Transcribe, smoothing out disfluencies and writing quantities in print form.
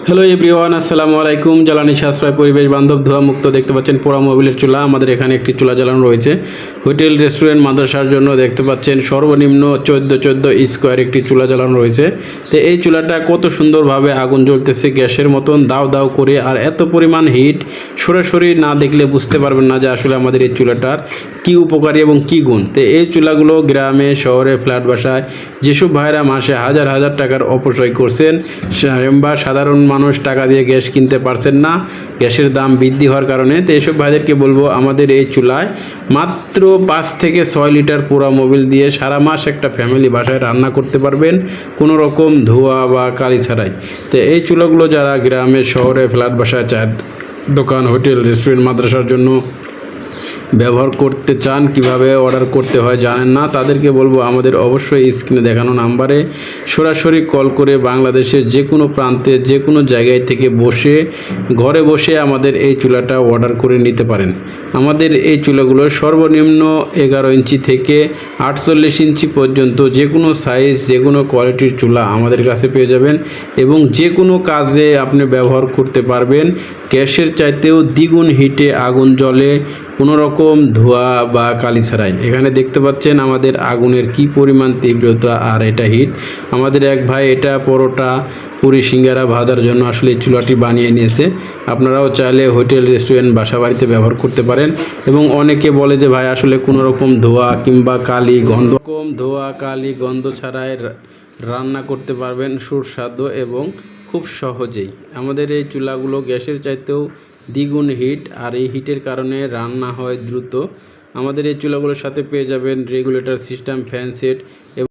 Hello everyone, আসসালামু আলাইকুম। জ্বালানি সাশ্রয়, পরিবেশ বান্ধব, ধোঁয়া মুক্ত। দেখতে পাচ্ছেন পোড়া মোবিলের চুলা। আমাদের এখানে একটি চুলা জ্বালানো রয়েছে হোটেল, রেস্টুরেন্ট, মাদ্রাসার জন্য। দেখতে পাচ্ছেন সর্বনিম্ন 14 স্কোয়ার একটি চুলা জ্বালানো রয়েছে। তো এই চুলাটা কত সুন্দরভাবে আগুন জ্বলতেছে গ্যাসের মতন দাও দাও করে, আর এত পরিমাণ হিট সরাসরি না দেখলে বুঝতে পারবেন না যে আসলে আমাদের এই চুলাটার কি উপকারী এবং কি গুণ। তো এই চুলাগুলো গ্রামে, শহরে, ফ্ল্যাট বাসায় যেসব ভাইরা মাসে হাজার হাজার টাকার অপচয় করছেন বা সাধারণ মানুষ টাকা দিয়ে গ্যাস কিনতে পারছেন না গ্যাসের দাম বৃদ্ধি হওয়ার কারণে, তো এইসব ভাইদেরকে বলবো আমাদের এই চুলায় মাত্র 5 থেকে 6 লিটার পোড়া মোবিল দিয়ে সারা মাস একটা ফ্যামিলি বাসায় রান্না করতে পারবেন কোনো রকম ধোঁয়া বা কালি ছাড়াই। তো এই চুলাগুলো যারা গ্রামে, শহরে, ফ্ল্যাট বাসায়, চায়ের দোকান, হোটেল, রেস্টুরেন্ট, মাদ্রাসার জন্য ব্যবহার করতে চান, কিভাবে অর্ডার করতে হয় জানেন না, তাদেরকে বলবো আমাদের অবশ্যই স্ক্রিনে দেখানো নাম্বারে সরাসরি কল করে বাংলাদেশের যে কোনো প্রান্তে, যে কোনো জায়গায় থেকে ঘরে বসে আমাদের এই চুলাটা অর্ডার করে নিতে পারেন। আমাদের এই চুলাগুলো সর্বনিম্ন 11 ইঞ্চি থেকে 48 ইঞ্চি পর্যন্ত যে কোনো সাইজ, যে কোনো কোয়ালিটির চুলা আমাদের কাছে পেয়ে যাবেন এবং যে কোনো কাজে আপনি ব্যবহার করতে পারবেন। গ্যাসের চাইতেও দ্বিগুণ হিটে আগুন জ্বলে, কোনো রকম ধোঁয়া বা কালি ছাড়াই। এখানে দেখতে পাচ্ছেন আমাদের আগুনের কি পরিমাণ তীব্রতা আর এটা হিট। আমাদের এক ভাই এটা পরোটা, পুরি, সিঙ্গারা ভাজার জন্য আসলে এই চুলাটি বানিয়ে নিয়েছে। আপনারাও চাইলে হোটেল, রেস্টুরেন্ট, বাসা বাড়িতে ব্যবহার করতে পারেন। এবং অনেকে বলে যে ভাই আসলে কোনো রকম ধোঁয়া কিংবা কালি গন্ধ ছাড়াই রান্না করতে পারবেন সুস্বাদু এবং খুব সহজেই। আমাদের এই চুলাগুলো গ্যাসের চাইতেও দ্বিগুণ হিট, আর এই হিটের কারণে রান্না হয় দ্রুত। আমাদের এই চুলাগুলোর সাথে পেয়ে যাবেন রেগুলেটর সিস্টেম, ফ্যান সেট এবং